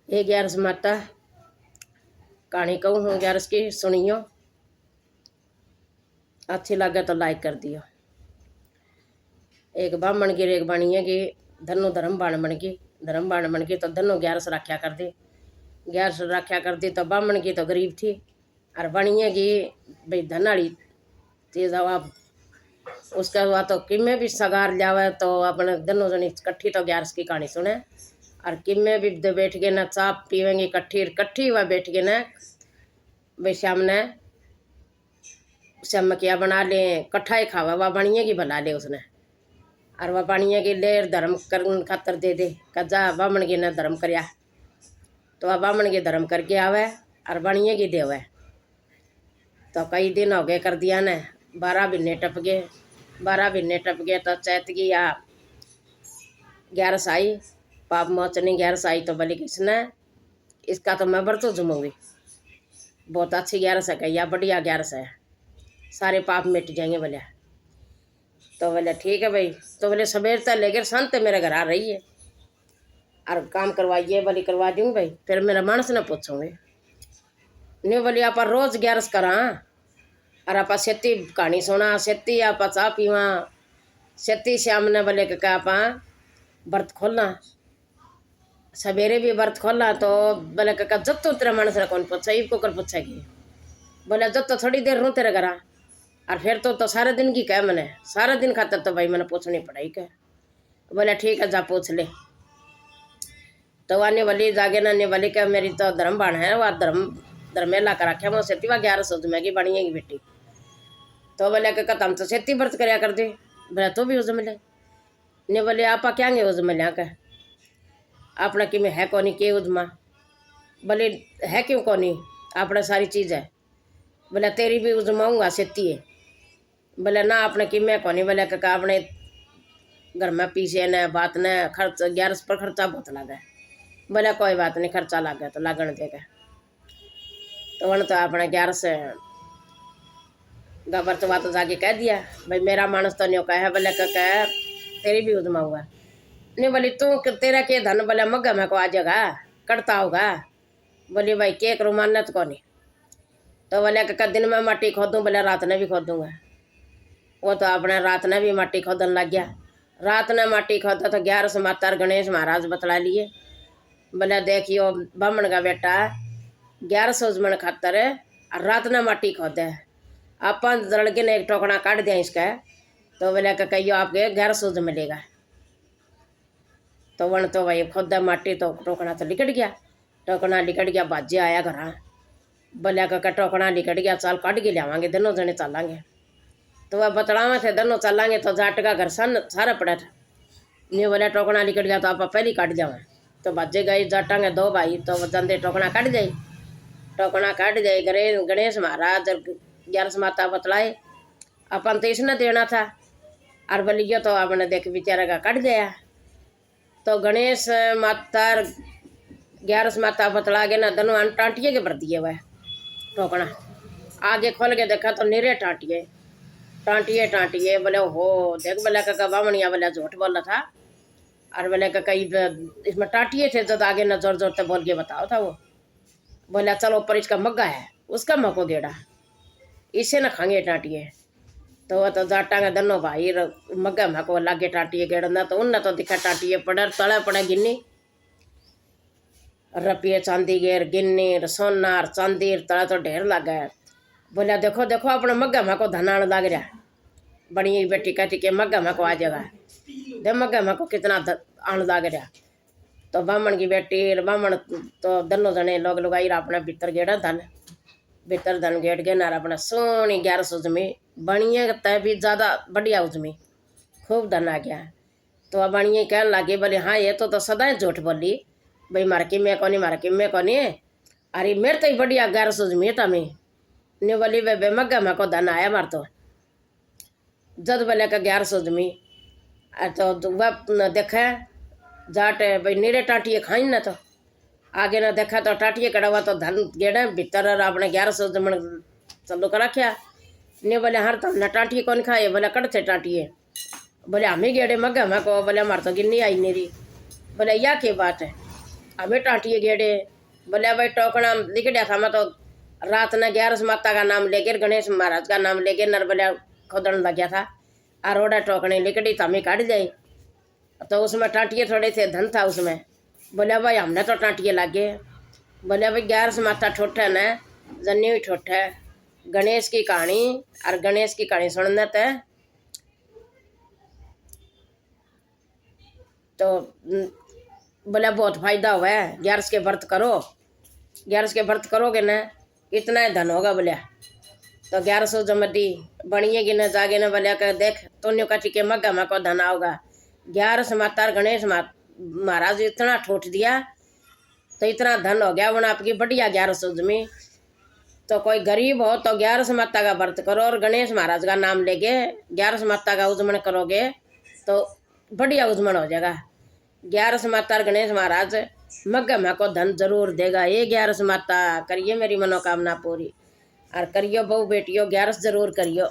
ये 11 माता कहानी कहूँ हूँ 11 की, सुनियो। अच्छी लगे तो लाइक कर दियो। एक ब्राह्मण की एक बनिए की धनो धर्म बाण बन गई। धर्म बाण बन गई तो धनो 11 रखा कर दी। 11 रखा कर दी तो ब्राह्मण की तो गरीब थी और बनिए की भाई धन वाली थी। जब उसका हुआ तो किमें भी सगार जावे तो अपने दोनों जनी कट्ठी तो 11 की कहानी सुने। और किमें भी बैठ गए ना चाय पीवेंगी कट्ठी कट्ठी वह बैठ गए ना भाई शाम ने शाम क्या बना ले कट्ठा ही खावा वह बनिए की बना ले उसने। और वह बनिए की लेर धर्म कर खातर दे दे कजा बामण की ने धर्म करया तो वह बामण के धर्म करके आवे और बनिए की देवे। तो कई दिन हो गए कर दिया ने 12 महीने टप गए। 12 महीने टप गए तो चैत की या 11 आई पाप मोचनी 11 आई तो बोली किसने इसका तो मैं व्रत जमूंगी। बहुत अच्छी 11 है या बढ़िया 11 है, सारे पाप मिट जाएंगे बोले। तो बोले ठीक है भाई। तो बोले सवेर तक लेकर संत मेरे घर आ रही है और काम करवाइए। बोली करवा दूँगी भाई। फिर मेरा मानस ने पूछूंगे नहीं बोली आप रोज 11 करा और आप सेती कहानी सुना सेती आप चाह पीवा सेती श्याम ने बोले कि आप व्रत खोलना सवेरे भी व्रत खोला। तो बोले का जब तो तेरा मानस ने कौन पूछा इको कर पूछेगी। बोले जब तो थोड़ी देर रू तेरे घर और फिर तो सारे दिन की कह मैंने सारा दिन खातर तो भाई मैंने पूछनी पड़ाई कह। बोले ठीक है जा पूछ ले। तो आने वाली जागे ना वाली क्या मेरी तो धर्म बाण है वह धर्मेला कर रखे मैं सेती वह 11 सोच में बनिए की बेटी। तो बोले हम तो सेती व्रत करया कर दे। बोले तो भी उजम ले ने बोले आपा क्या उजम लिया कह अपना कि में है कौनी के उजमा। बोले है क्यों कौनी अपना सारी चीज़ है। बोले तेरी भी उजमाऊँगा सेती है। बोले ना अपने कि में कौनी। बोले का अपने घर में पीछे न बात न खर्च 11 पर खर्चा बहुत लगा। बोले कोई बात नहीं खर्चा लगे तो लागण देगा। तो उन्होंने तो अपने 11 से व्रत बात जाके कह दिया भाई मेरा मानस तो नहीं कह। बोले कह तेरी भी उजमाऊँगा। नहीं बोली तू तेरा के धन बोले मग्गा में को आ जाएगा करता होगा। बोली भाई के करूँ मान्यत को नहीं। तो बोले का दिन में माटी खोदूँ बोले रात ने भी खोदूँगा। वो तो अपने रात ने भी माटी खोदन लग गया। रात ने माटी खोदा तो 11 माता गणेश महाराज बतला लिए। बोले देखियो ब्राह्मण का बेटा 11 उजमन खातर और रात ने माटी खोदे आप लड़के ने एक टोकना काट दिया इसका। तो बोले कहियो आपके 11 उज मिलेगा। तो वन तो भाई खोदा माटी तो टोकना तो लिकट गया। टोकना लिकट गया बाजे आया घर। बोलिया का टोकना लिकट गया चल काट के लियावांगे दोनों जने चलेंगे। तो वह बतलावे थे दोनों चलेंगे तो जाट का घर सारा पड़ा था। नहीं बोले टोकना लिकट गया तो आप पहले काट जावे। तो बाजे गई जाटांगे 2 भाई तो जंदे टोकना काट जाए। टोकना काट जाए गणेश महाराज 11 माता बतलाए अपन तो इसने देना था और बोलियो तो आपने देख बेचारा का कट गया। तो गणेश माता 11 माता बतला गए ना दोनों टांटिए के भर दिए वह टोकना। आगे खोल के देखा तो निरे टांटिए टांटिए टांटिए। बोले हो देख बोले का बामणिया बोले झूठ बोला था और बोले का कई इसमें टांटिए थे जब आगे ना जोर जोर से बोल के बताओ था। वो बोला चलो ऊपर इसका मग्गा है उसका मको गेड़ा इसे ना खाएंगे टांटिए। तो वह तो जाटा का दोनों भाई मग्गा मको लागे टांटिए गेड़ना। तो उनने तो दिखा टांटिए पड़े तले पड़े गिन्नी रुपये चांदी गेर गिन्नी सोना और चांदी तले तो ढेर लगा। बोलिया देखो देखो अपने मग्गा मको धन आने लग रहा। बड़ी बेटी कहती के मग्गा मको आ जाएगा दे मग्गा मको कितना आने लग रहा। तो ब्राह्मण की बेटी ब्राह्मण तो दोनों जने लोग लगाई अपने भीतर गेड़ा धन भीतर धन गेट गए ना अपना सोनी 11 उजमी बनिए तय भी ज़्यादा बढ़िया उजमी खूब धन आ गया। तो अब बनिए कहने लगे बोले हाँ ये तो सदा झूठ बोली भाई मार की मैं कौनी मार की मैं कौनी अरे मेरे तो ही बढ़िया 11 उजमी था मैं नहीं बोली वे मग्गा मैं को धन आया मार तो जद बोले का 11 उजमी तो वह देखा जाट भाई नीरे टाटिए खाई ना तो आगे ना देखा तो टाटिए कड़वा तो धन गेड़े भीतर अपने 11 उजमन चलो कर रखा। नहीं बोले हर तो ना टाटिए कौन खाए बोले कट थे टाटिए। बोले हम ही गेड़े मग्गा मैं को बोले हमारे तो गिन्नी आई नहीं रही। बोले या क्या बात है। हमें टाटिए गेड़े बोले भाई टोकना लिख दिया था। मैं तो रात ने 11 माता का नाम लेकर गणेश महाराज का नाम लेकर नरबलिया खोदन लग गया था। आरोड़ा टोकने लिकड़ी तो हमें काट जाए। तो उसमें टाटिए थोड़े से धन था उसमें। बोले भाई हमने तो टाटिए लागे। बोले भाई 11 माता ठोठे ने जन्नी हुई ठोठे गणेश की कहानी। और गणेश की कहानी सुनने तो बोले बहुत फायदा हुआ है। 11 के व्रत करो, 11 के व्रत करोगे ना इतना ही धन होगा। बोलिया तो 1100 जमदी बनिएगी न जागे न। बोलिया कर देख तो काटी के मग्गा मा को धन आओगा। 11 माता गणेश महाराज इतना ठोठ दिया तो इतना धन हो गया। उन्हें आपकी बढ़िया 1100 जमी। तो कोई गरीब हो तो 11 माता का व्रत करो और गणेश महाराज का नाम लेके 11 माता का उजमन करोगे तो बढ़िया उजमन हो जाएगा। 11 माता और गणेश महाराज मग्गा को धन जरूर देगा। ये 11 माता करिए मेरी मनोकामना पूरी। और करियो बहु बेटियों 11 जरूर करियो।